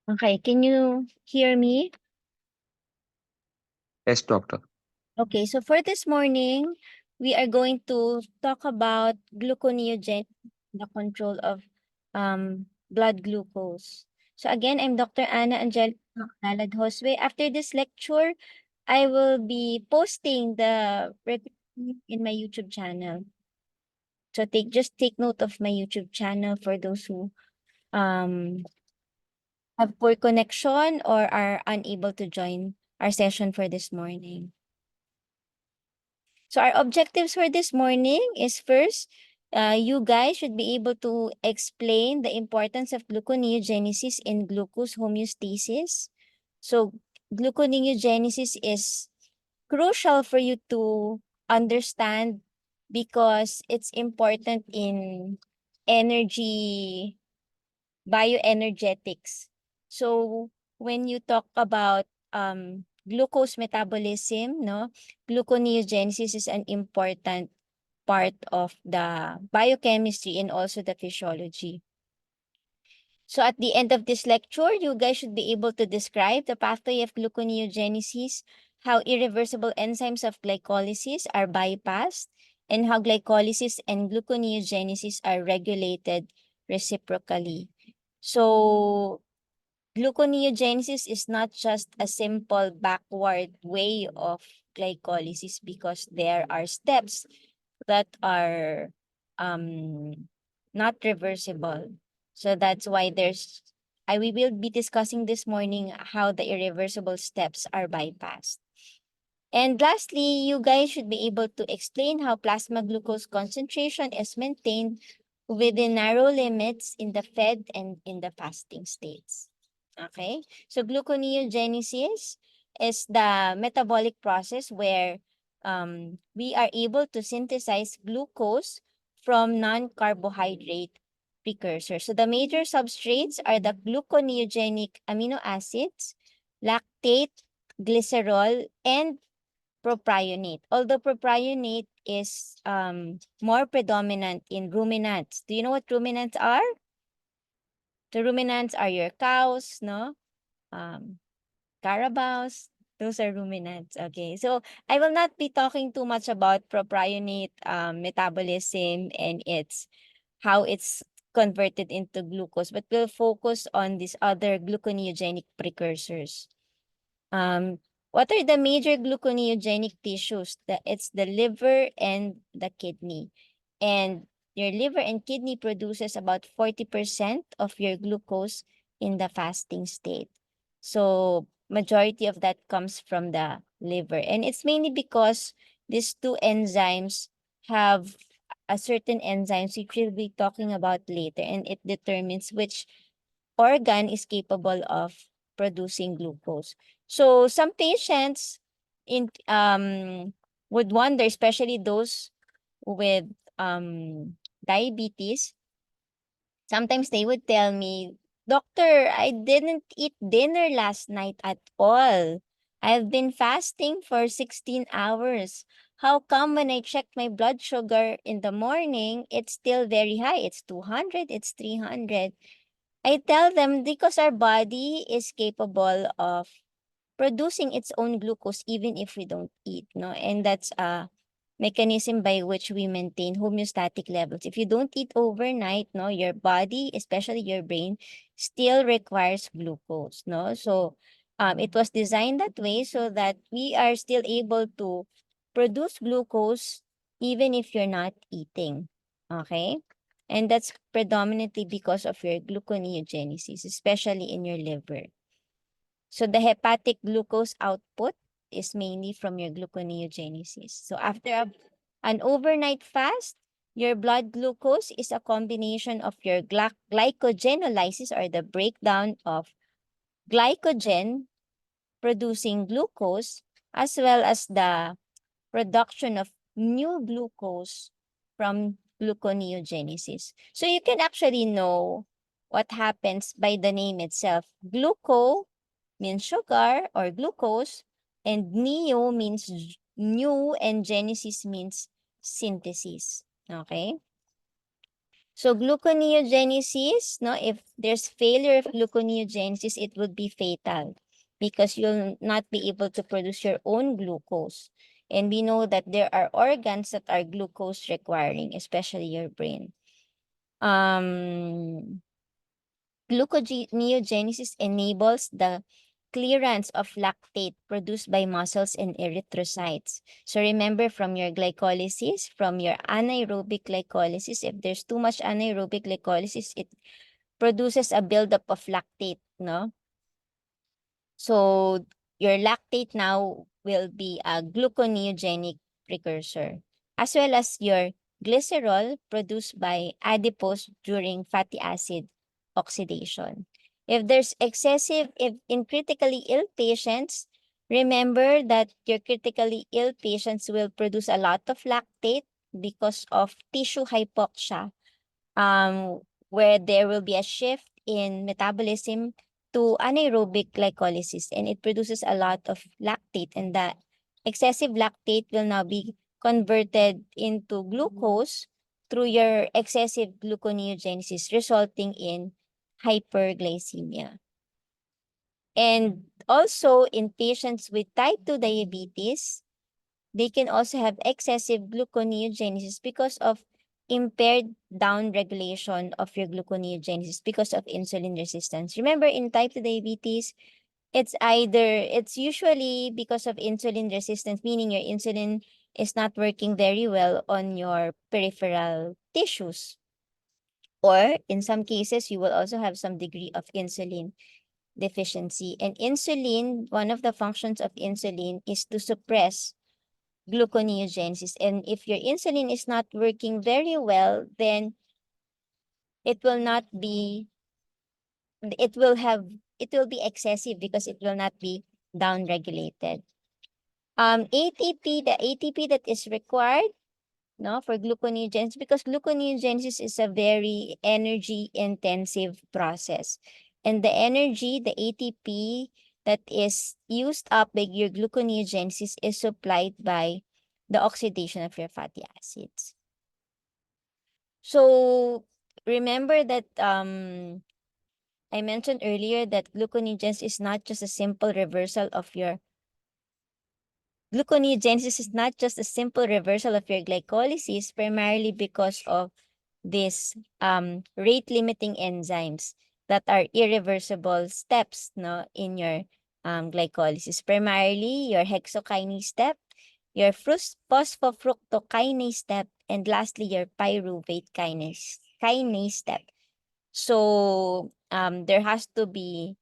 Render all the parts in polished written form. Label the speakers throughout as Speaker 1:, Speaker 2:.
Speaker 1: Okay, can you hear me?
Speaker 2: Yes, doctor.
Speaker 1: Okay, so for this morning, we are going to talk about gluconeogenesis, the control of blood glucose. So again, I'm Dr. Ana Angelica Nalad Josue. After this lecture, I will be posting the recording in my YouTube channel. So take note of my YouTube channel for those who um have poor connection or are unable to join our session for this morning. So our objectives for this morning is first, you guys should be able to explain the importance of gluconeogenesis in glucose homeostasis. So gluconeogenesis is crucial for you to understand because it's important in energy bioenergetics. So when you talk about glucose metabolism, no, gluconeogenesis is an important part of the biochemistry and also the physiology. So at the end of this lecture, you guys should be able to describe the pathway of gluconeogenesis, how irreversible enzymes of glycolysis are bypassed, and how glycolysis and gluconeogenesis are regulated reciprocally. So gluconeogenesis is not just a simple backward way of glycolysis because there are steps that are not reversible. So that's why we will be discussing this morning how the irreversible steps are bypassed. And lastly, you guys should be able to explain how plasma glucose concentration is maintained within narrow limits in the fed and in the fasting states. Okay, so gluconeogenesis is the metabolic process where we are able to synthesize glucose from non-carbohydrate precursors. So the major substrates are the gluconeogenic amino acids, lactate, glycerol, and propionate. Although propionate is more predominant in ruminants. Do you know what ruminants are? The ruminants are your cows, no? Um, carabaos. Those are ruminants. Okay. So I will not be talking too much about propionate metabolism and how it's converted into glucose, but we'll focus on these other gluconeogenic precursors. What are the major gluconeogenic tissues? It's the liver and the kidney. And your liver and kidney produces about 40% of your glucose in the fasting state. So majority of that comes from the liver. And it's mainly because these two enzymes have a certain enzymes which we'll be talking about later, and it determines which organ is capable of producing glucose. So some patients in would wonder, especially those with diabetes, sometimes they would tell me, "Doctor, I didn't eat dinner last night at all. I've been fasting for 16 hours. How come when I check my blood sugar in the morning, it's still very high? It's 200, it's 300." I tell them because our body is capable of producing its own glucose even if we don't eat, no? And that's a mechanism by which we maintain homeostatic levels. If you don't eat overnight, no, your body, especially your brain, still requires glucose, no? So it was designed that way so that we are still able to produce glucose even if you're not eating. Okay? And that's predominantly because of your gluconeogenesis, especially in your liver. So the hepatic glucose output is mainly from your gluconeogenesis. So after an overnight fast, your blood glucose is a combination of your glycogenolysis or the breakdown of glycogen producing glucose as well as the production of new glucose from gluconeogenesis. So you can actually know what happens by the name itself. Gluco means sugar or glucose, and neo means new, and genesis means synthesis. Okay? So gluconeogenesis, no, if there's failure of gluconeogenesis, it would be fatal because you'll not be able to produce your own glucose. And we know that there are organs that are glucose requiring, especially your brain. Gluconeogenesis enables the clearance of lactate produced by muscles and erythrocytes. So remember, from your glycolysis, from your anaerobic glycolysis, if there's too much anaerobic glycolysis, it produces a buildup of lactate, no? So your lactate now will be a gluconeogenic precursor, as well as your glycerol produced by adipose during fatty acid oxidation. If there's excessive, if in critically ill patients, remember that your critically ill patients will produce a lot of lactate because of tissue hypoxia, where there will be a shift in metabolism to anaerobic glycolysis, and it produces a lot of lactate, and that excessive lactate will now be converted into glucose through your excessive gluconeogenesis, resulting in hyperglycemia. And also in patients with type 2 diabetes, they can also have excessive gluconeogenesis because of impaired down regulation of your gluconeogenesis because of insulin resistance. Remember, in type 2 diabetes, it's usually because of insulin resistance, meaning your insulin is not working very well on your peripheral tissues. Or in some cases, you will also have some degree of insulin deficiency. And insulin, one of the functions of insulin is to suppress gluconeogenesis. And if your insulin is not working very well, then it will not be, it will have, it will be excessive because it will not be down-regulated. ATP, the ATP that is required, no, for gluconeogenesis, because gluconeogenesis is a very energy-intensive process. And the energy, the ATP that is used up by your gluconeogenesis is supplied by the oxidation of your fatty acids. So remember that I mentioned earlier that gluconeogenesis is not just a simple reversal of your gluconeogenesis is not just a simple reversal of your glycolysis, primarily because of these rate limiting enzymes that are irreversible steps, no, in your glycolysis. Primarily your hexokinase step, your phosphofructokinase step, and lastly your pyruvate kinase step. So there has to be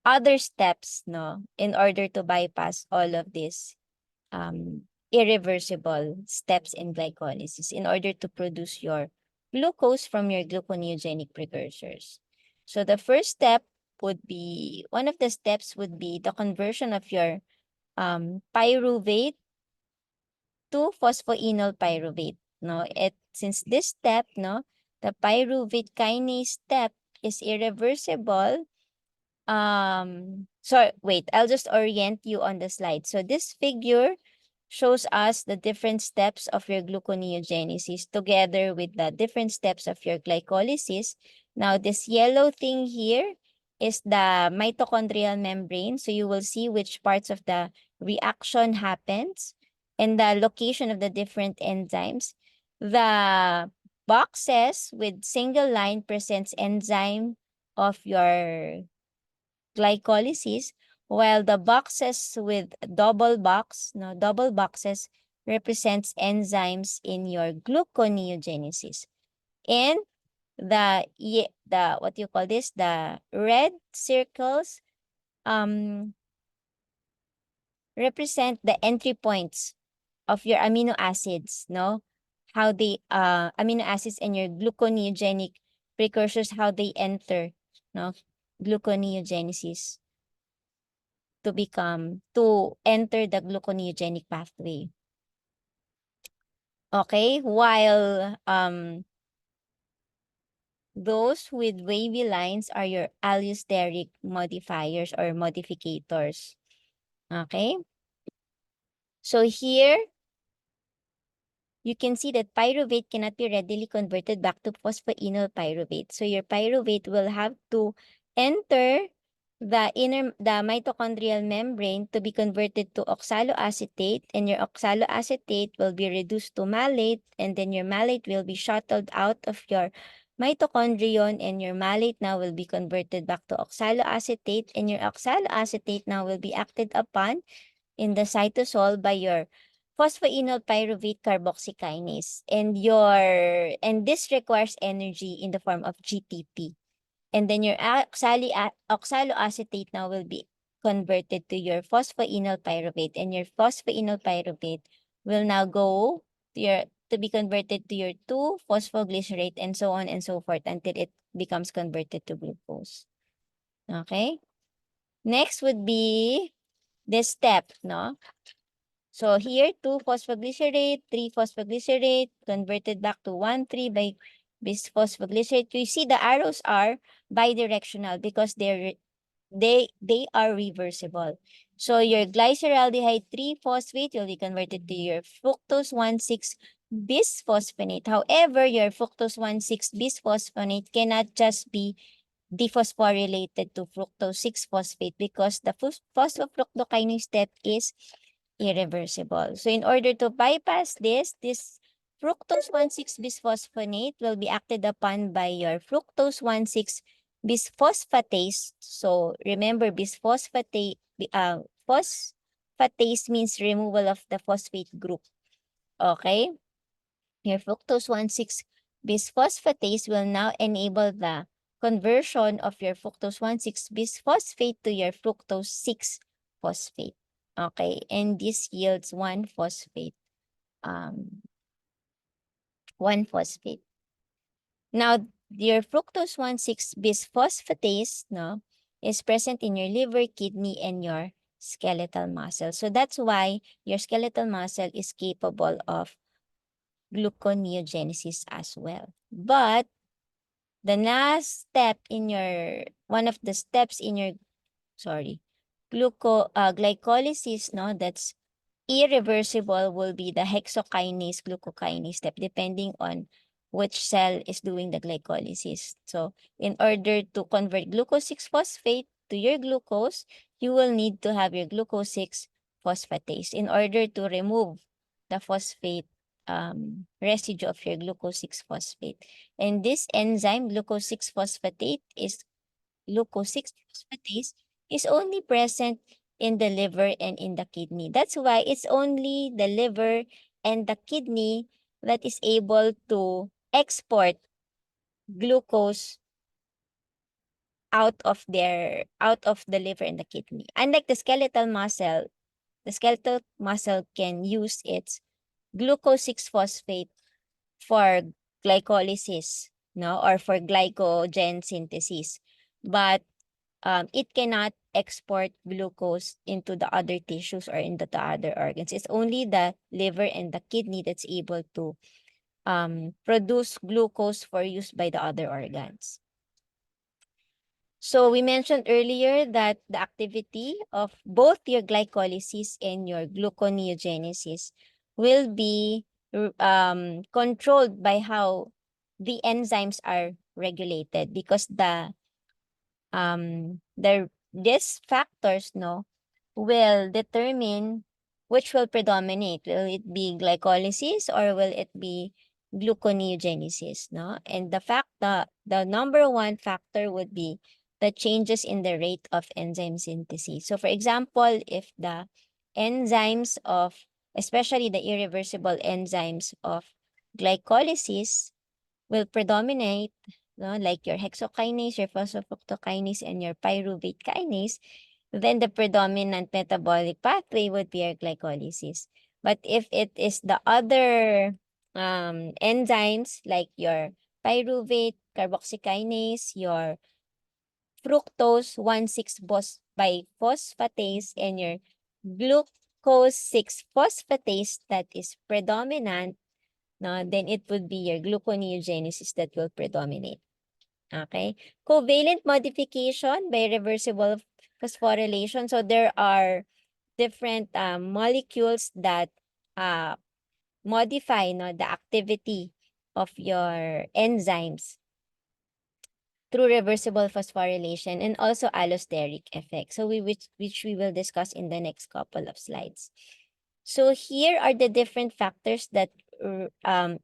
Speaker 1: other steps, no, in order to bypass all of these irreversible steps in glycolysis in order to produce your glucose from your gluconeogenic precursors. So the first step would be, one of the steps would be the conversion of your pyruvate to phosphoenol pyruvate. No, since this step, no, the pyruvate kinase step is irreversible. So wait, I'll just orient you on the slide. So this figure shows us the different steps of your gluconeogenesis together with the different steps of your glycolysis. Now, this yellow thing here is the mitochondrial membrane. So you will see which parts of the reaction happens and the location of the different enzymes. The boxes with single line presents enzyme of your glycolysis, while the boxes with double boxes represents enzymes in your gluconeogenesis. And the what you call this, the red circles represent the entry points of your amino acids, no? How they amino acids and your gluconeogenic precursors, how they enter, no, gluconeogenesis to enter the gluconeogenic pathway. Okay, while those with wavy lines are your allosteric modifiers or modificators. Okay? So here you can see that pyruvate cannot be readily converted back to phosphoenol pyruvate. So your pyruvate will have to enter the mitochondrial membrane to be converted to oxaloacetate, and your oxaloacetate will be reduced to malate, and then your malate will be shuttled out of your mitochondrion, and your malate now will be converted back to oxaloacetate, and your oxaloacetate now will be acted upon in the cytosol by your phosphoenol pyruvate carboxykinase, and this requires energy in the form of GTP. And then your oxaloacetate now will be converted to your phosphoenol pyruvate, and your phosphoenol pyruvate will now go to be converted to your 2-phosphoglycerate, and so on and so forth until it becomes converted to glucose. Okay? Next would be this step, no? So here, 2-phosphoglycerate, 3-phosphoglycerate, converted back to 1,3 by bisphosphoglycerate. You see the arrows are bidirectional because they are reversible. So your glyceraldehyde 3-phosphate will be converted to your fructose 1,6 bisphosphonate. However, your fructose 1,6 bisphosphonate cannot just be dephosphorylated to fructose 6-phosphate because the phosphofructokinase step is irreversible. So in order to bypass this fructose 1,6 bisphosphonate will be acted upon by your fructose 1,6 bisphosphatase. So remember, phosphatase means removal of the phosphate group. Okay? Your fructose 1,6 bisphosphatase will now enable the conversion of your fructose 1,6 bisphosphate to your fructose 6 phosphate. Okay, and this yields 1-phosphate. 1-phosphate. Now, your fructose 1,6 bisphosphatase, no, is present in your liver, kidney, and your skeletal muscle. So that's why your skeletal muscle is capable of gluconeogenesis as well. But the last step in your, one of the steps in your, glycolysis, no, that's irreversible, will be the hexokinase glucokinase step, depending on which cell is doing the glycolysis. So in order to convert glucose 6-phosphate to your glucose, you will need to have your glucose 6 phosphatase in order to remove the phosphate residue of your glucose 6 phosphate. And this enzyme, glucose 6 phosphatase, is only present in the liver and in the kidney. That's why it's only the liver and the kidney that is able to export glucose out of the liver and the kidney. Unlike the skeletal muscle can use its glucose 6-phosphate for glycolysis, no, or for glycogen synthesis. But it cannot export glucose into the other tissues or into the other organs. It's only the liver and the kidney that's able to produce glucose for use by the other organs. So we mentioned earlier that the activity of both your glycolysis and your gluconeogenesis will be controlled by how the enzymes are regulated, because these factors, no, will determine which will predominate. Will it be glycolysis or will it be gluconeogenesis, no? And the number one factor would be the changes in the rate of enzyme synthesis. So for example, if the enzymes of, especially the irreversible enzymes of glycolysis will predominate, no, like your hexokinase, your phosphofructokinase, and your pyruvate kinase, then the predominant metabolic pathway would be your glycolysis. But if it is the other enzymes like your pyruvate carboxykinase, your fructose 1,6 phosphatase, and your glucose 6 phosphatase that is predominant, no, then it would be your gluconeogenesis that will predominate. Okay? Covalent modification by reversible phosphorylation. So there are different molecules that modify the activity of your enzymes through reversible phosphorylation and also allosteric effect. So which we will discuss in the next couple of slides. So here are the different factors that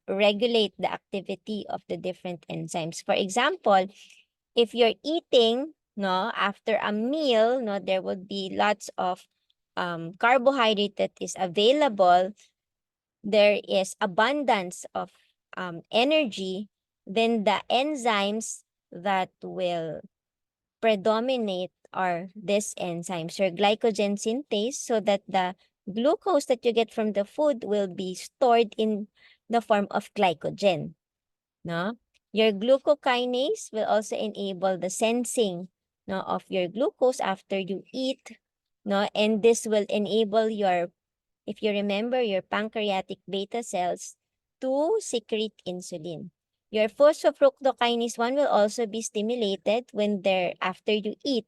Speaker 1: regulate the activity of the different enzymes. For example, if you're eating, after a meal, there would be lots of carbohydrate that is available. There is abundance of energy, then the enzymes that will predominate are these enzymes, your glycogen synthase, so that the glucose that you get from the food will be stored in the form of glycogen. No? Your glucokinase will also enable the sensing of your glucose after you eat. No? And this will enable your, if you remember, your pancreatic beta cells to secrete insulin. Your phosphofructokinase 1 will also be stimulated when after you eat,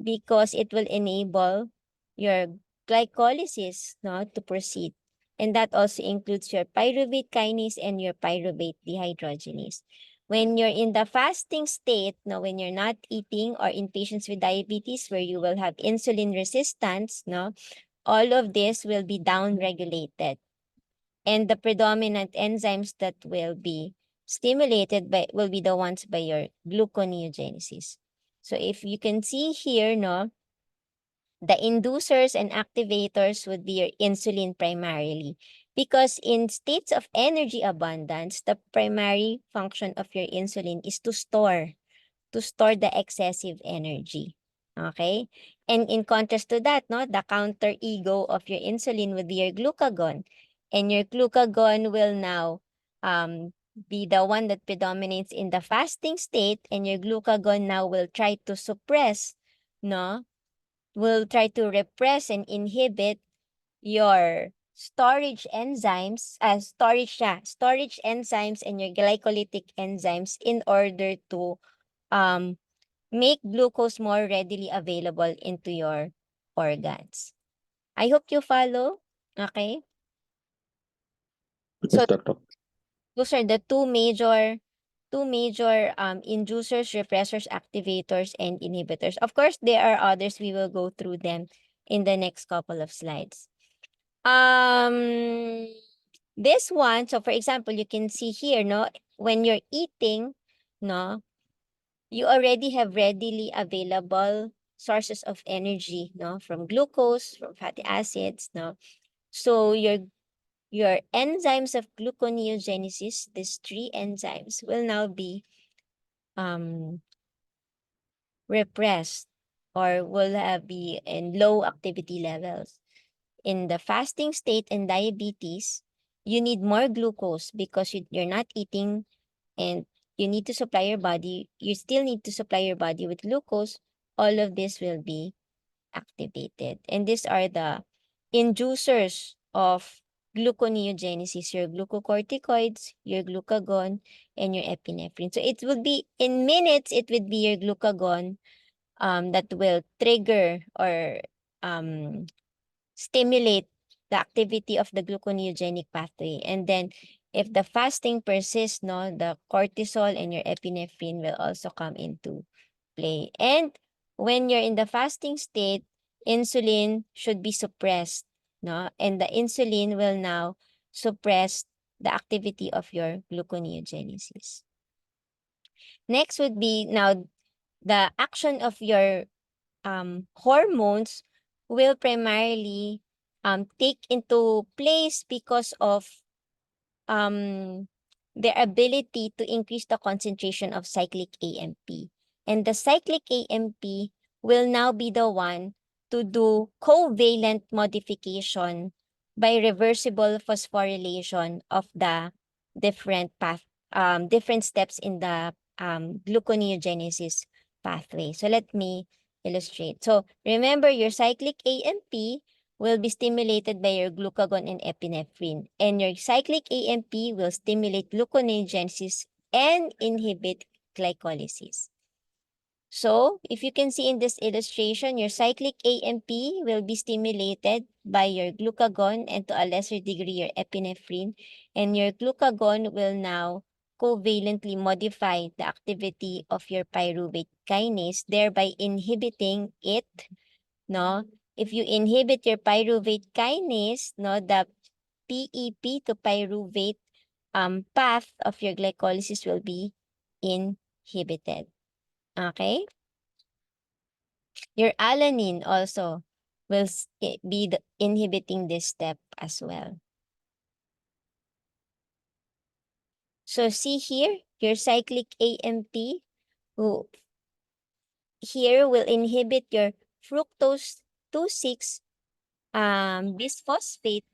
Speaker 1: because it will enable your glycolysis, to proceed. And that also includes your pyruvate kinase and your pyruvate dehydrogenase. When you're in the fasting state, when you're not eating, or in patients with diabetes where you will have insulin resistance, all of this will be down-regulated. And the predominant enzymes that will be stimulated will be the ones by your gluconeogenesis. So if you can see here, the inducers and activators would be your insulin primarily. Because in states of energy abundance, the primary function of your insulin is to store the excessive energy. Okay? And in contrast to that, the counter ego of your insulin would be your glucagon. And your glucagon will now be the one that predominates in the fasting state, and your glucagon now will try to suppress, will try to repress and inhibit your storage enzymes, storage enzymes and your glycolytic enzymes in order to make glucose more readily available into your organs. I hope you follow. Okay?
Speaker 2: Yes,
Speaker 1: So
Speaker 2: doctor.
Speaker 1: those are the two major inducers, repressors, activators, and inhibitors. Of course, there are others. We will go through them in the next couple of slides. This one, so for example, you can see here, when you're eating, you already have readily available sources of energy, from glucose, from fatty acids, So your enzymes of gluconeogenesis, these three enzymes, will now be repressed, or will be in low activity levels. In the fasting state and diabetes, you need more glucose because you're not eating, and you need to supply your body. You still need to supply your body with glucose. All of this will be activated. And these are the inducers of gluconeogenesis, your glucocorticoids, your glucagon, and your epinephrine. So it would be, in minutes, it would be your glucagon that will trigger or stimulate the activity of the gluconeogenic pathway. And then if the fasting persists, the cortisol and your epinephrine will also come into play. And when you're in the fasting state, insulin should be suppressed, and the insulin will now suppress the activity of your gluconeogenesis. Next would be now the action of your hormones will primarily take into place because of um, their ability to increase the concentration of cyclic AMP. And the cyclic AMP will now be the one to do covalent modification by reversible phosphorylation of the different steps in the gluconeogenesis pathway. So let me illustrate. So remember, your cyclic AMP will be stimulated by your glucagon and epinephrine. And your cyclic AMP will stimulate gluconeogenesis and inhibit glycolysis. So, if you can see in this illustration, your cyclic AMP will be stimulated by your glucagon and to a lesser degree your epinephrine. And your glucagon will now covalently modify the activity of your pyruvate kinase, thereby inhibiting it, no? If you inhibit your pyruvate kinase, no, the PEP to pyruvate path of your glycolysis will be inhibited. Okay? Your alanine also will be inhibiting this step as well. So see here, your cyclic AMP who here will inhibit your fructose 2,6 bisphosphate,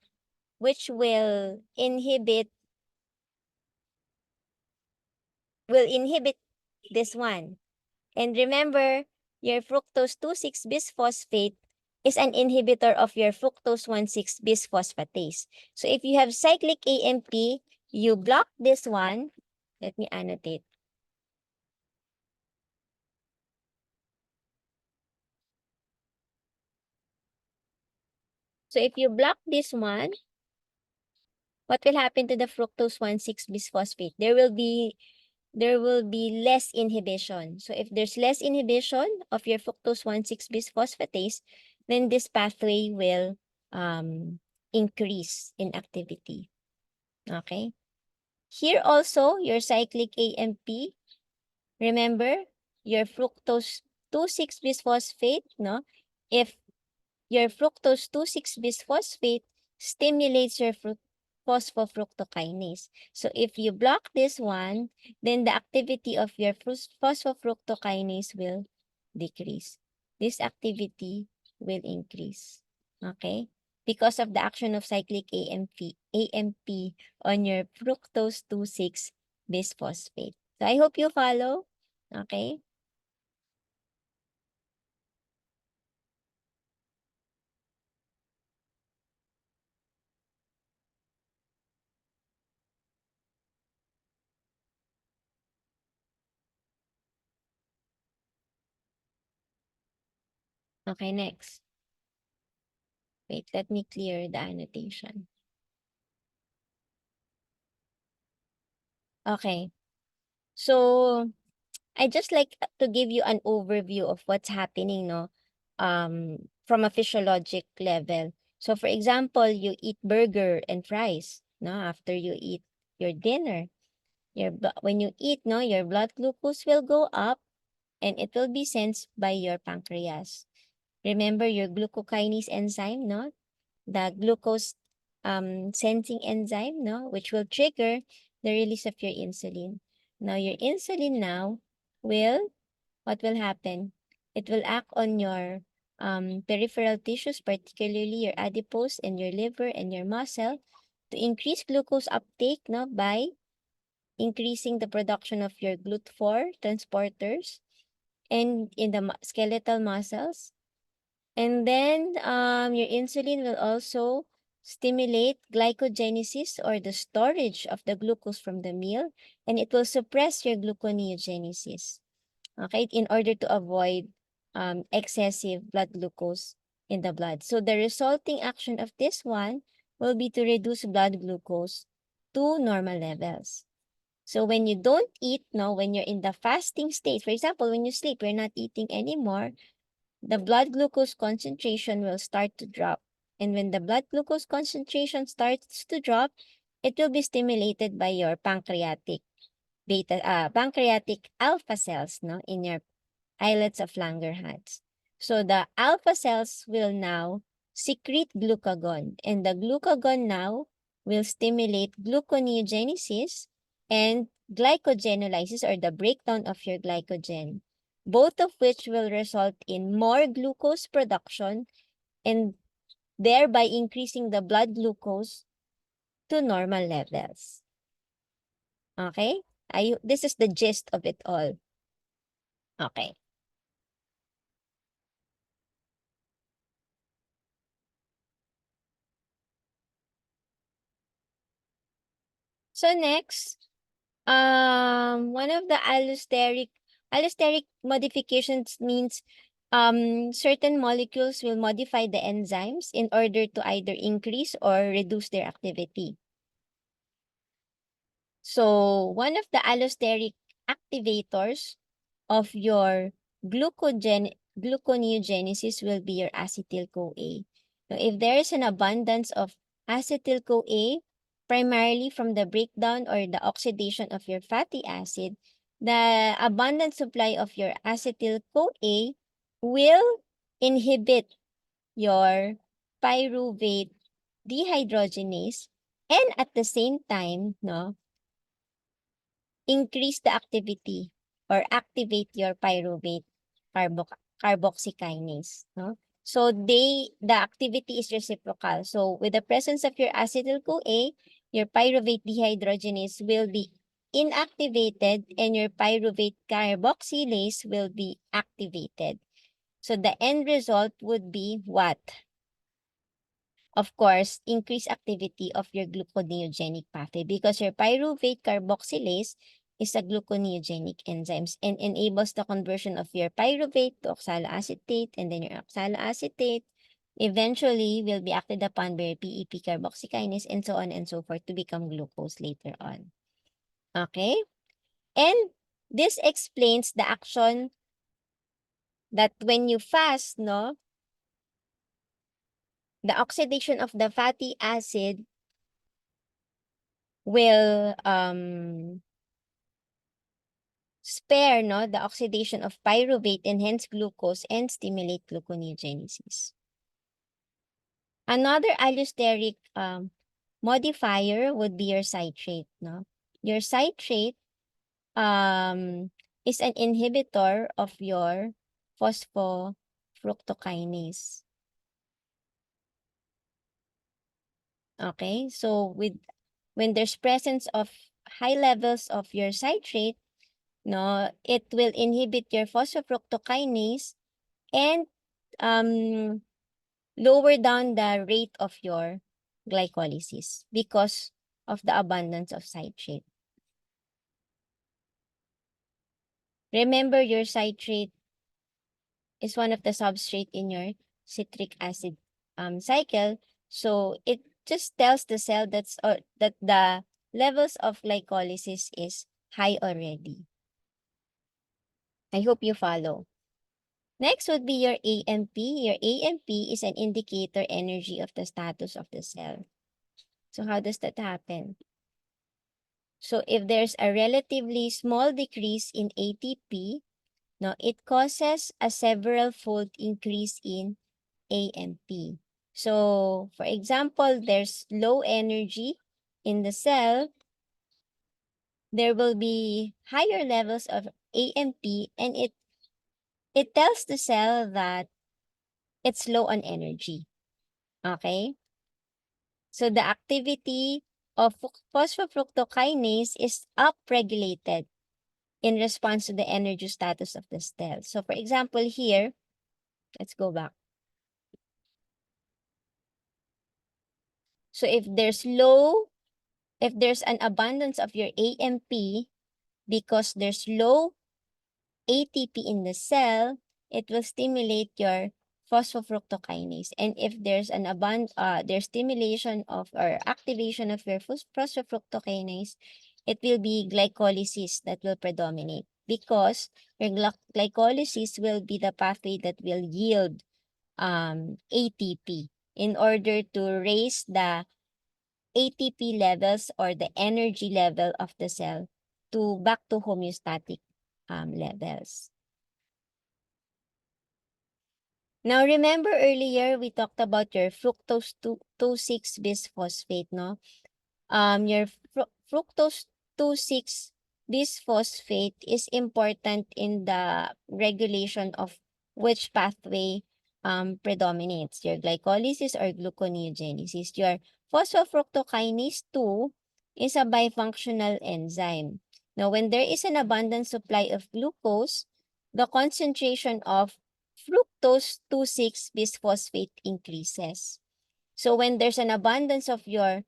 Speaker 1: which will inhibit this one. And remember, your fructose 2,6 bisphosphate is an inhibitor of your fructose 1,6 bisphosphatase. So if you have cyclic AMP, you block this one. Let me annotate. So if you block this one, what will happen to the fructose 1,6 bisphosphate? There will be less inhibition. So if there's less inhibition of your fructose 1,6 bisphosphatase, then this pathway will increase in activity. Okay? Here also, your cyclic AMP, remember, your fructose 2,6 bisphosphate, no? If your fructose 2,6 bisphosphate stimulates your phosphofructokinase. So if you block this one, then the activity of your phosphofructokinase will decrease. This activity will increase. Okay? Because of the action of cyclic AMP on your fructose 2,6 bisphosphate. So I hope you follow. Okay? Okay, next. Wait, let me clear the annotation. Okay. So, I just like to give you an overview of what's happening, no? From a physiologic level. So, for example, you eat burger and fries, no? After you eat your dinner, when you eat, no, your blood glucose will go up and it will be sensed by your pancreas. Remember your glucokinase enzyme, no? The glucose sensing enzyme, no, which will trigger the release of your insulin. Now, your insulin now will, what will happen? It will act on your peripheral tissues, particularly your adipose and your liver and your muscle, to increase glucose uptake, no, by increasing the production of your GLUT4 transporters and in the skeletal muscles. And then your insulin will also stimulate glycogenesis or the storage of the glucose from the meal, and it will suppress your gluconeogenesis, okay, in order to avoid excessive blood glucose in the blood. So the resulting action of this one will be to reduce blood glucose to normal levels. So when you don't eat, no, when you're in the fasting state, for example, when you sleep, you're not eating anymore, the blood glucose concentration will start to drop. And when the blood glucose concentration starts to drop, it will be stimulated by your pancreatic alpha cells, no, in your islets of Langerhans. So the alpha cells will now secrete glucagon, and the glucagon now will stimulate gluconeogenesis and glycogenolysis, or the breakdown of your glycogen, both of which will result in more glucose production and thereby increasing the blood glucose to normal levels. Okay? This is the gist of it all. Okay. So next, one of the allosteric Allosteric modifications means certain molecules will modify the enzymes in order to either increase or reduce their activity. So one of the allosteric activators of your gluconeogenesis will be your acetyl-CoA. Now, if there is an abundance of acetyl-CoA, primarily from the breakdown or the oxidation of your fatty acid, the abundant supply of your acetyl-CoA will inhibit your pyruvate dehydrogenase, and at the same time, no, increase the activity or activate your pyruvate carboxykinase, no? So the activity is reciprocal. So with the presence of your acetyl-CoA, your pyruvate dehydrogenase will be inactivated and your pyruvate carboxylase will be activated. So the end result would be what? Of course, increased activity of your gluconeogenic pathway because your pyruvate carboxylase is a gluconeogenic enzymes and enables the conversion of your pyruvate to oxaloacetate, and then your oxaloacetate eventually will be acted upon by your PEP carboxykinase and so on and so forth to become glucose later on. Okay? And this explains the action that when you fast, no, the oxidation of the fatty acid will spare, no, the oxidation of pyruvate and hence glucose and stimulate gluconeogenesis. Another allosteric modifier would be your citrate, no? Your citrate is an inhibitor of your phosphofructokinase. Okay, so when there's presence of high levels of your citrate, no, it will inhibit your phosphofructokinase and lower down the rate of your glycolysis because of the abundance of citrate. Remember, your citrate is one of the substrate in your citric acid cycle. So it just tells the cell that the levels of glycolysis is high already. I hope you follow. Next would be your AMP. Your AMP is an indicator energy of the status of the cell. So how does that happen? So if there's a relatively small decrease in ATP, no, it causes a several-fold increase in AMP. So for example, there's low energy in the cell, there will be higher levels of AMP, and it tells the cell that it's low on energy. Okay? So the activity of phosphofructokinase is upregulated in response to the energy status of the cell. So for example here, let's go back. So if there's an abundance of your AMP because there's low ATP in the cell, it will stimulate your phosphofructokinase. And if there's an there's stimulation of or activation of your phosphofructokinase, it will be glycolysis that will predominate because your glycolysis will be the pathway that will yield ATP in order to raise the ATP levels or the energy level of the cell to back to homeostatic levels. Now, remember earlier we talked about your fructose 2,6 bisphosphate, no? Your fructose 2,6 bisphosphate is important in the regulation of which pathway predominates, your glycolysis or gluconeogenesis. Your phosphofructokinase 2 is a bifunctional enzyme. Now, when there is an abundant supply of glucose, the concentration of fructose 2,6 bisphosphate increases. So when there's an abundance of your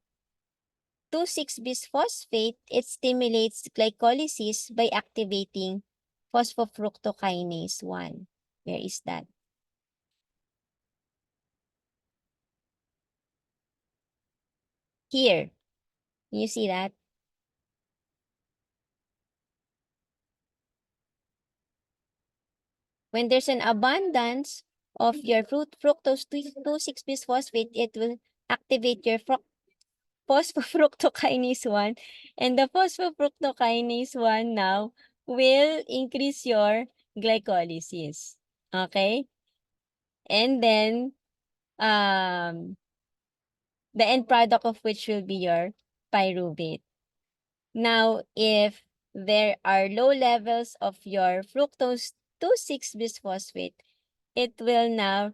Speaker 1: 2,6 bisphosphate, it stimulates glycolysis by activating phosphofructokinase 1. Where is that? Here. Can you see that? When there's an abundance of your fructose 2,6-bisphosphate, it will activate your phosphofructokinase 1. And the phosphofructokinase 1 now will increase your glycolysis. Okay? And then, the end product of which will be your pyruvate. Now, if there are low levels of your fructose 2,6-bisphosphate, it will now,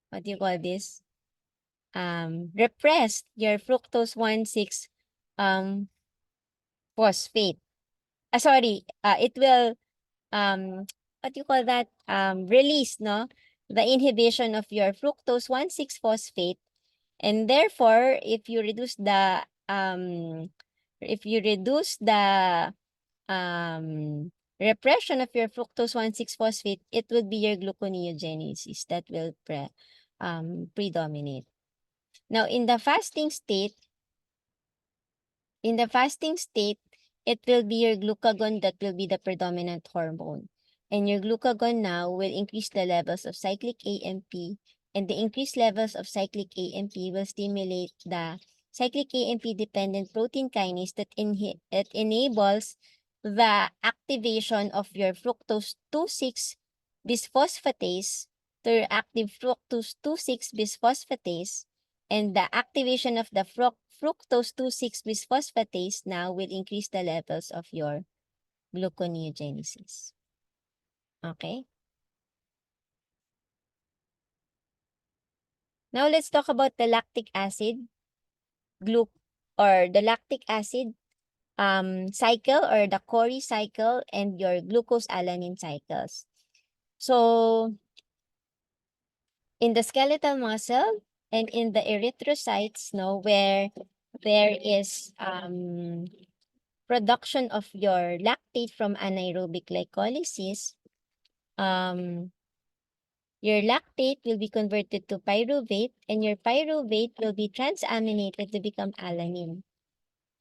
Speaker 1: what do you call this? Repress your fructose 1,6 um, phosphate. It will, what do you call that? Release, no? The inhibition of your fructose 1,6 phosphate. And therefore, if you reduce the repression of your fructose 1,6 phosphate, it would be your gluconeogenesis that will predominate. Now, in the fasting state, it will be your glucagon that will be the predominant hormone. And your glucagon now will increase the levels of cyclic AMP, and the increased levels of cyclic AMP will stimulate the cyclic AMP dependent protein kinase that enables the activation of your fructose 2,6 bisphosphatase to your active fructose 2,6 bisphosphatase, and the activation of the fructose 2,6 bisphosphatase now will increase the levels of your gluconeogenesis. Okay? Now let's talk about the lactic acid the lactic acid cycle, or the Cori cycle, and your glucose alanine cycles. So in the skeletal muscle and in the erythrocytes, where there is production of your lactate from anaerobic glycolysis, your lactate will be converted to pyruvate, and your pyruvate will be transaminated to become alanine.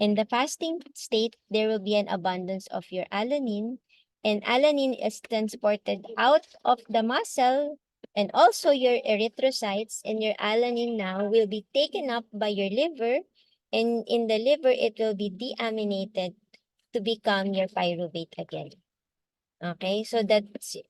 Speaker 1: In the fasting state, there will be an abundance of your alanine, and alanine is transported out of the muscle and also your erythrocytes, and your alanine now will be taken up by your liver, and in the liver, it will be deaminated to become your pyruvate again. Okay, so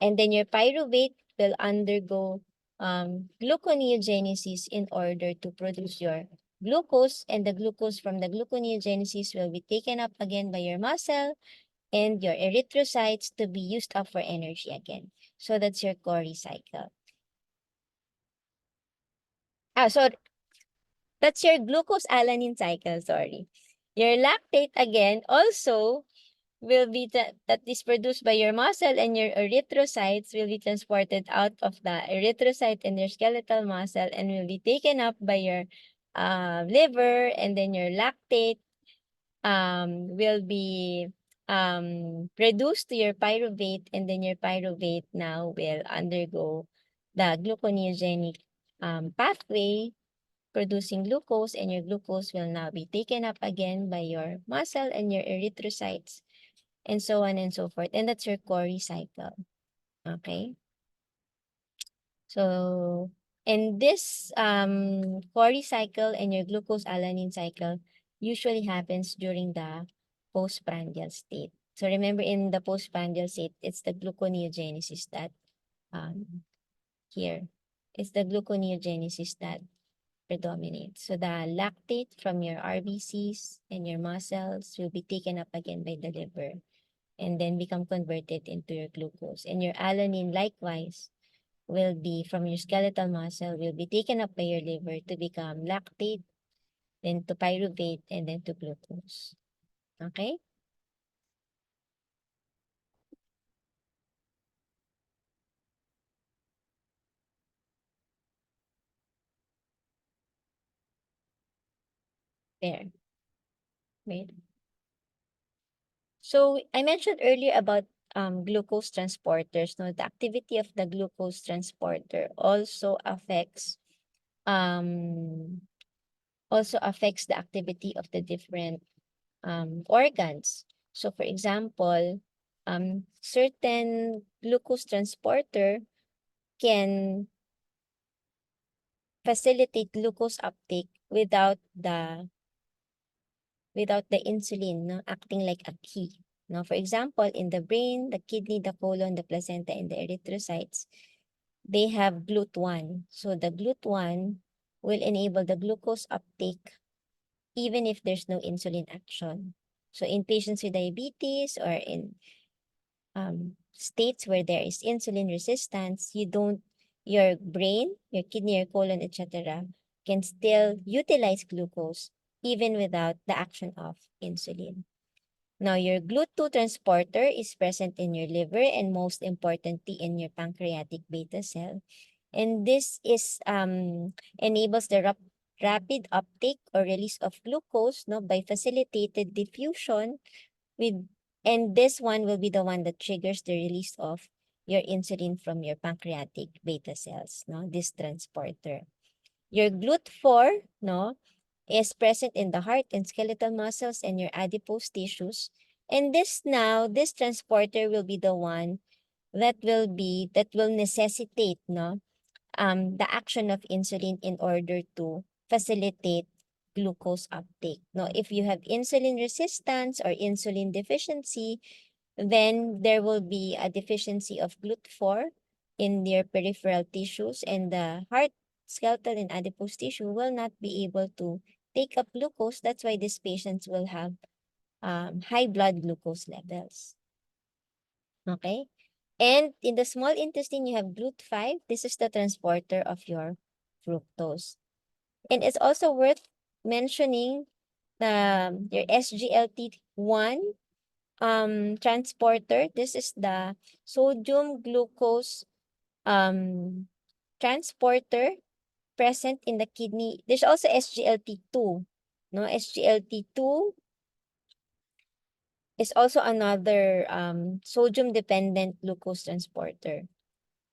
Speaker 1: and then your pyruvate will undergo gluconeogenesis in order to produce your glucose, and the glucose from the gluconeogenesis will be taken up again by your muscle and your erythrocytes to be used up for energy again. So that's your Cori cycle. So that's your glucose alanine cycle, sorry. Your lactate again also will be that is produced by your muscle, and your erythrocytes will be transported out of the erythrocyte and your skeletal muscle and will be taken up by your liver, and then your lactate will be reduced to your pyruvate, and then your pyruvate now will undergo the gluconeogenic pathway producing glucose, and your glucose will now be taken up again by your muscle and your erythrocytes, and so on and so forth. And that's your Cori cycle. Okay? So, and this Cori cycle and your glucose alanine cycle usually happens during the postprandial state. So remember, in the postprandial state, it's the gluconeogenesis that here. It's the gluconeogenesis that predominates. So the lactate from your RBCs and your muscles will be taken up again by the liver and then become converted into your glucose. And your alanine likewise will be from your skeletal muscle, will be taken up by your liver to become lactate, then to pyruvate, and then to glucose. Okay? There. Wait. So I mentioned earlier about glucose transporters. No, the activity of the glucose transporter um, also affects the activity of the different organs. So for example, certain glucose transporter can facilitate glucose uptake without the insulin, no, acting like a key. Now, for example, in the brain, the kidney, the colon, the placenta, and the erythrocytes, they have GLUT1. So the GLUT1 will enable the glucose uptake even if there's no insulin action. So in patients with diabetes or in states where there is insulin resistance, your brain, your kidney, your colon, etc., can still utilize glucose even without the action of insulin. Now, your GLUT2 transporter is present in your liver and most importantly in your pancreatic beta cell. And this enables the rapid uptake or release of glucose, no, by facilitated diffusion with and this one will be the one that triggers the release of your insulin from your pancreatic beta cells, no, this transporter. Your GLUT4, no, is present in the heart and skeletal muscles and your adipose tissues. And this transporter will be the one that will necessitate, no, the action of insulin in order to facilitate glucose uptake. No, if you have insulin resistance or insulin deficiency, then there will be a deficiency of GLUT4 in your peripheral tissues, and the heart, skeletal, and adipose tissue will not be able to take up glucose. That's why these patients will have high blood glucose levels. Okay? And in the small intestine, you have GLUT5. This is the transporter of your fructose. And it's also worth mentioning your SGLT1 transporter. This is the sodium glucose transporter present in the kidney. There's also SGLT2. No, SGLT2 is also another sodium dependent glucose transporter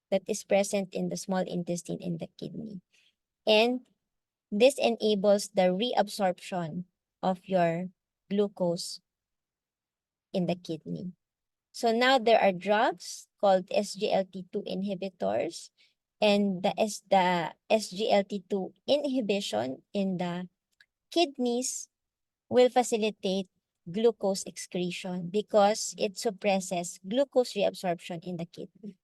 Speaker 1: that is present in the small intestine in the kidney. And this enables the reabsorption of your glucose in the kidney. So now there are drugs called SGLT2 inhibitors, and the SGLT2 inhibition in the kidneys will facilitate glucose excretion because it suppresses glucose reabsorption in the kidney.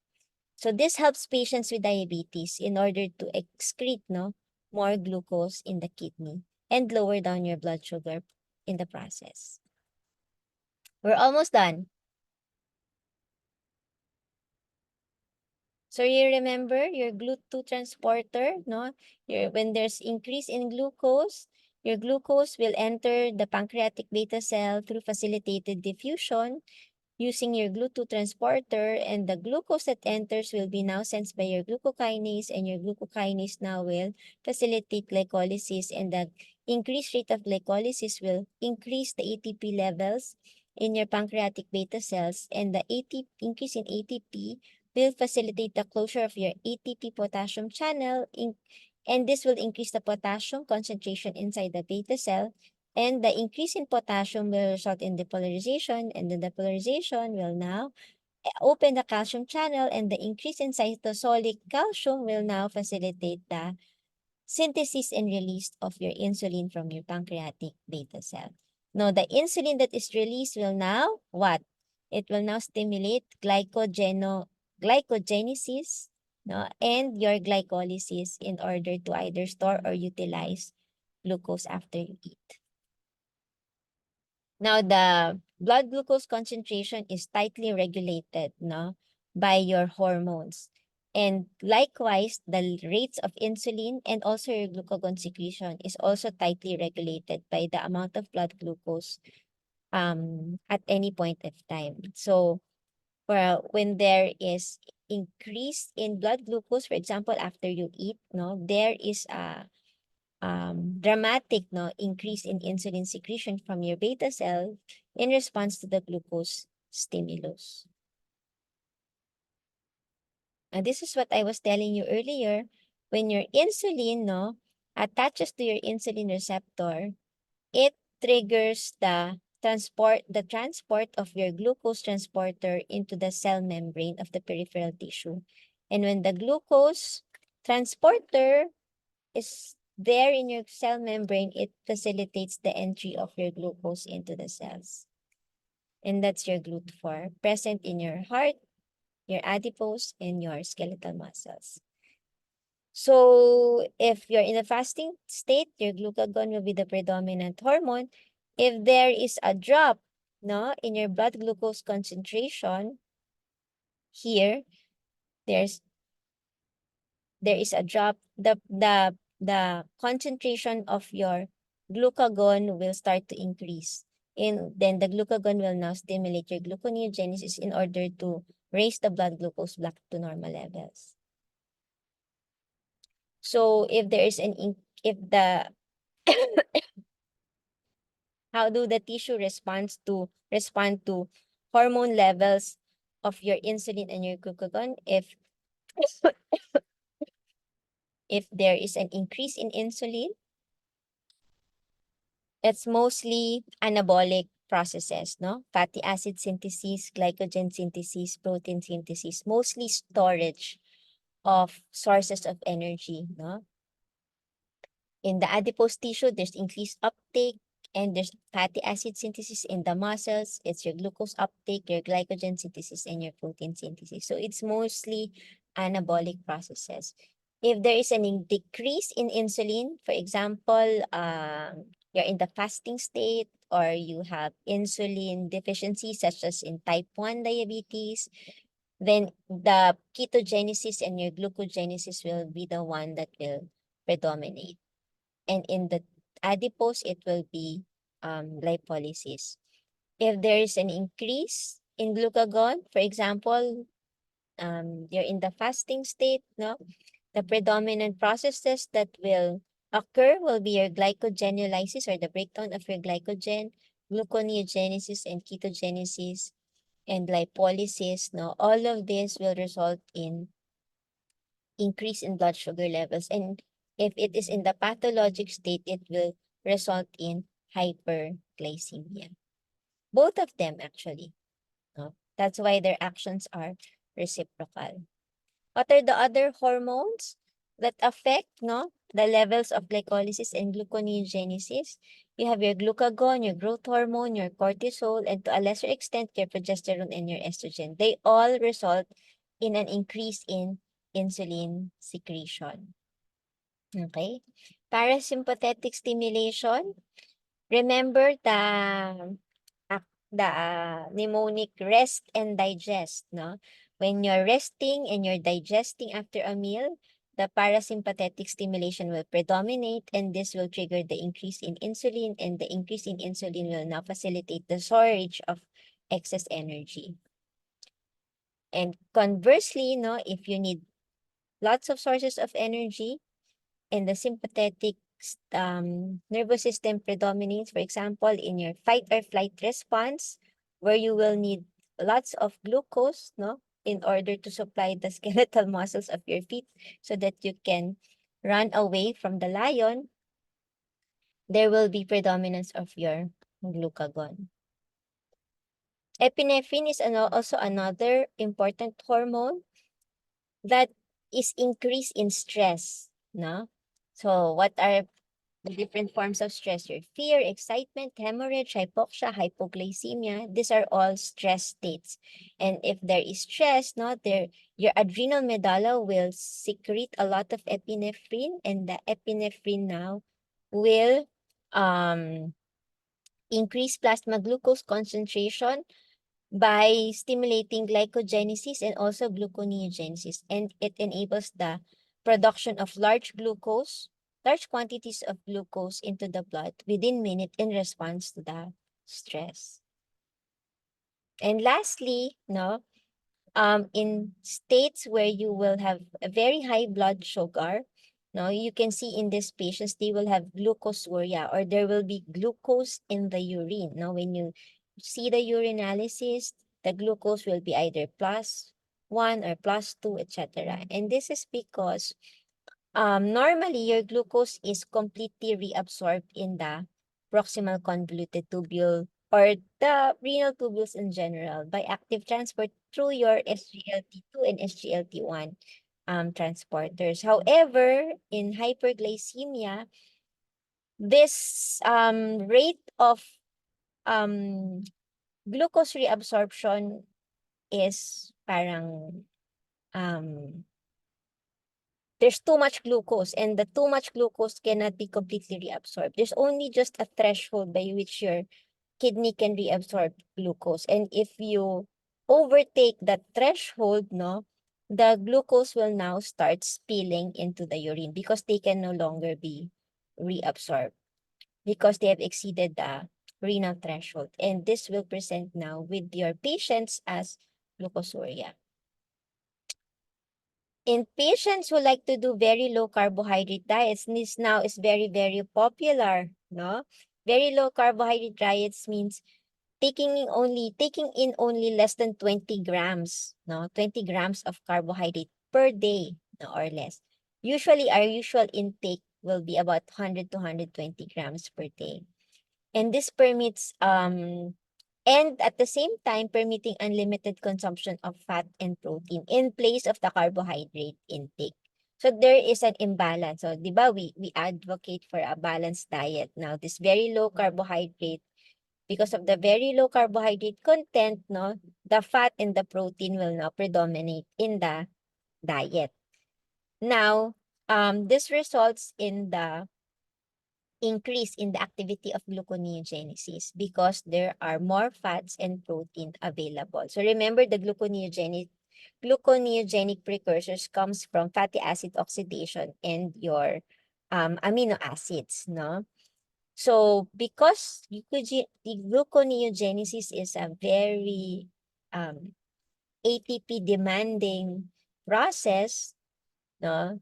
Speaker 1: So this helps patients with diabetes in order to excrete more glucose in the kidney and lower down your blood sugar in the process. We're almost done. So you remember your GLUT2 transporter, no? When there's increase in glucose, your glucose will enter the pancreatic beta cell through facilitated diffusion using your GLUT2 transporter, and the glucose that enters will be now sensed by your glucokinase, and your glucokinase now will facilitate glycolysis, and the increased rate of glycolysis will increase the ATP levels in your pancreatic beta cells, and the increase in ATP will facilitate the closure of your ATP potassium channel, and this will increase the potassium concentration inside the beta cell, and the increase in potassium will result in depolarization, and the depolarization will now open the calcium channel, and the increase in cytosolic calcium will now facilitate the synthesis and release of your insulin from your pancreatic beta cell. Now, the insulin that is released will now what? It will now stimulate glycogenesis, no, and your glycolysis in order to either store or utilize glucose after you eat. Now, the blood glucose concentration is tightly regulated, no, by your hormones. And likewise, the rates of insulin and also your glucagon secretion is also tightly regulated by the amount of blood glucose at any point of time. So, when there is increase in blood glucose, for example, after you eat, no, there is a dramatic increase in insulin secretion from your beta cell, in response to the glucose stimulus. And this is what I was telling you earlier. When your insulin, no, attaches to your insulin receptor, it triggers the transport of your glucose transporter into the cell membrane of the peripheral tissue. And when the glucose transporter is there in your cell membrane, it facilitates the entry of your glucose into the cells. And that's your GLUT4, present in your heart, your adipose, and your skeletal muscles. So if you're in a fasting state, your glucagon will be the predominant hormone. If there is a drop, no, in your blood glucose concentration, here, there is a drop, the concentration of your glucagon will start to increase. And then the glucagon will now stimulate your gluconeogenesis in order to raise the blood glucose back to normal levels. So if there is if the how do the tissue respond to hormone levels of your insulin and your glucagon? If there is an increase in insulin, it's mostly anabolic processes, no? Fatty acid synthesis, glycogen synthesis, protein synthesis, mostly storage of sources of energy, no? In the adipose tissue, there's increased uptake and there's fatty acid synthesis in the muscles. It's your glucose uptake, your glycogen synthesis, and your protein synthesis. So it's mostly anabolic processes. If there is an decrease in insulin, for example, you're in the fasting state or you have insulin deficiency, such as in type 1 diabetes, then the ketogenesis and your glucogenesis will be the one that will predominate. And in the adipose, it will be lipolysis. If there is an increase in glucagon, for example, you're in the fasting state, no? The predominant processes that will occur will be your glycogenolysis or the breakdown of your glycogen, gluconeogenesis and ketogenesis, and lipolysis. No, all of this will result in increase in blood sugar levels. And if it is in the pathologic state, it will result in hyperglycemia. Both of them actually. No? That's why their actions are reciprocal. What are the other hormones that affect the levels of glycolysis and gluconeogenesis? You have your glucagon, your growth hormone, your cortisol, and to a lesser extent, your progesterone and your estrogen. They all result in an increase in insulin secretion. Okay? Parasympathetic stimulation. Remember the mnemonic rest and digest, no? When you're resting and you're digesting after a meal, the parasympathetic stimulation will predominate and this will trigger the increase in insulin, and the increase in insulin will now facilitate the storage of excess energy. And conversely, no, if you need lots of sources of energy and the sympathetic nervous system predominates, for example, in your fight or flight response, where you will need lots of glucose, no, in order to supply the skeletal muscles of your feet so that you can run away from the lion, there will be predominance of your glucagon. Epinephrine is also another important hormone that is increased in stress, no? So what are the different forms of stress? Your fear, excitement, hemorrhage, hypoxia, hypoglycemia. These are all stress states. And if there is stress, your adrenal medulla will secrete a lot of epinephrine, and the epinephrine now will increase plasma glucose concentration by stimulating glycogenesis and also gluconeogenesis. And it enables the production of large quantities of glucose into the blood within minute in response to the stress. And lastly, in states where you will have a very high blood sugar, you can see in these patients, they will have glucosuria, or there will be glucose in the urine. When you see the urinalysis, the glucose will be either +1 or +2, etc. And this is because normally your glucose is completely reabsorbed in the proximal convoluted tubule or the renal tubules in general by active transport through your SGLT2 and SGLT1 transporters. However, in hyperglycemia, this rate of um, glucose reabsorption is parang um, there's too much glucose and the too much glucose cannot be completely reabsorbed. There's only just a threshold by which your kidney can reabsorb glucose. And if you overtake that threshold, no, the glucose will now start spilling into the urine because they can no longer be reabsorbed because they have exceeded the renal threshold. And this will present now with your patients as glucosuria. In patients who like to do very low carbohydrate diets, this now is very, very popular, no? Very low carbohydrate diets means taking in only less than 20 grams, no? 20 grams of carbohydrate per day, no, or less. Usually, our usual intake will be about 100 to 120 grams per day. And this permits and at the same time permitting unlimited consumption of fat and protein in place of the carbohydrate intake. So there is an imbalance. So, di ba, we advocate for a balanced diet. Now, this very low carbohydrate, because of the very low carbohydrate content, no, the fat and the protein will now predominate in the diet. Now, this results in the increase in the activity of gluconeogenesis because there are more fats and protein available. So remember, the gluconeogenic precursors comes from fatty acid oxidation and your amino acids, no? So because the gluconeogenesis is a very ATP demanding process, no?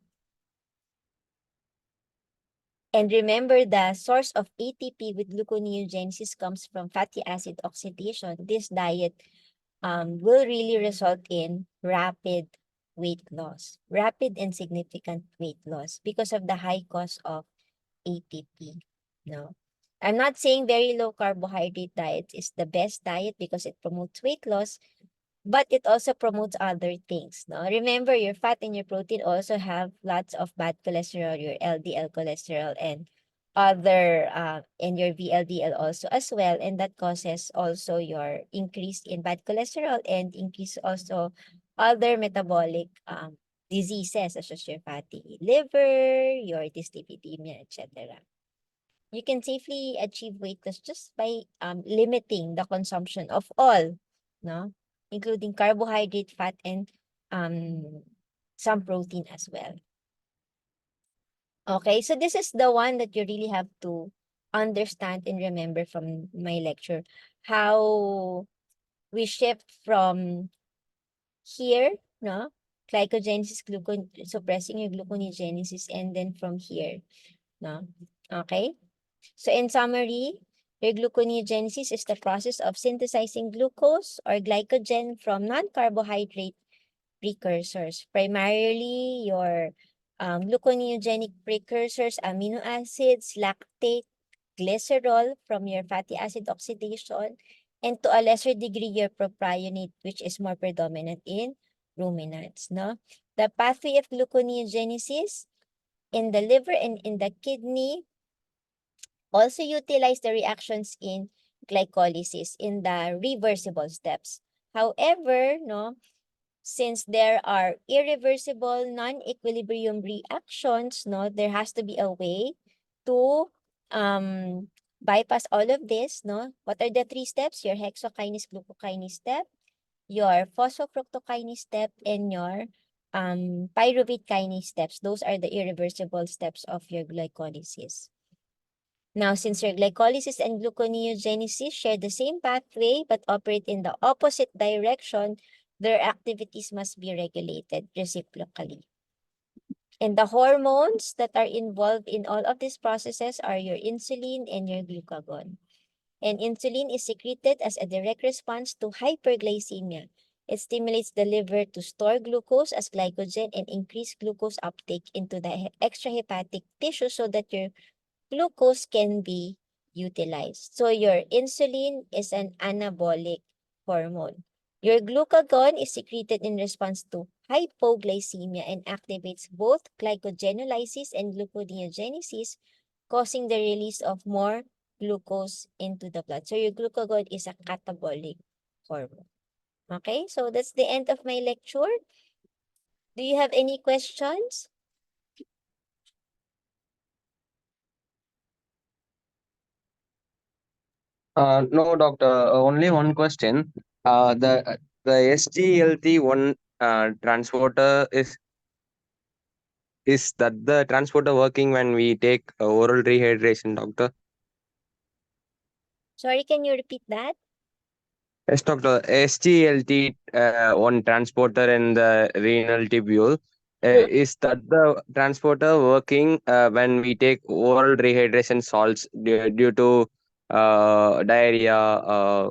Speaker 1: And remember, the source of ATP with gluconeogenesis comes from fatty acid oxidation. This diet will really result in rapid weight loss, rapid and significant weight loss because of the high cost of ATP. No, I'm not saying very low carbohydrate diet is the best diet because it promotes weight loss, but it also promotes other things. No, remember, your fat and your protein also have lots of bad cholesterol, your LDL cholesterol and other and your VLDL also as well, and that causes also your increase in bad cholesterol and increase also other metabolic diseases such as your fatty liver, your dyslipidemia, etc. You can safely achieve weight loss just by limiting the consumption of all, no, including carbohydrate, fat, and some protein as well. Okay, so this is the one that you really have to understand and remember from my lecture, how we shift from here, no, glycogenesis, suppressing your gluconeogenesis, and then from here, no, okay. So in summary, your gluconeogenesis is the process of synthesizing glucose or glycogen from non-carbohydrate precursors. Primarily, your gluconeogenic precursors, amino acids, lactate, glycerol from your fatty acid oxidation, and to a lesser degree, your propionate, which is more predominant in ruminants. No? The pathway of gluconeogenesis in the liver and in the kidney also utilize the reactions in glycolysis in the reversible steps. However, no, since there are irreversible non-equilibrium reactions, no, there has to be a way to bypass all of this, no. What are the three steps? Your hexokinase glucokinase step, your phosphofructokinase step, and your pyruvate kinase steps. Those are the irreversible steps of your glycolysis. Now, since your glycolysis and gluconeogenesis share the same pathway but operate in the opposite direction, their activities must be regulated reciprocally. And the hormones that are involved in all of these processes are your insulin and your glucagon. And insulin is secreted as a direct response to hyperglycemia. It stimulates the liver to store glucose as glycogen and increase glucose uptake into the extrahepatic tissue so that your glucose can be utilized. So your insulin is an anabolic hormone. Your glucagon is secreted in response to hypoglycemia and activates both glycogenolysis and gluconeogenesis, causing the release of more glucose into the blood. So your glucagon is a catabolic hormone. Okay, so that's the end of my lecture. Do you have any questions?
Speaker 2: No, doctor. Only one question. The SGLT1 transporter is that the transporter working when we take oral rehydration, doctor?
Speaker 1: Sorry, can you repeat that?
Speaker 2: Yes, doctor. SGLT one transporter in the renal tubule. Is that the transporter working when we take oral rehydration salts due to diarrhea?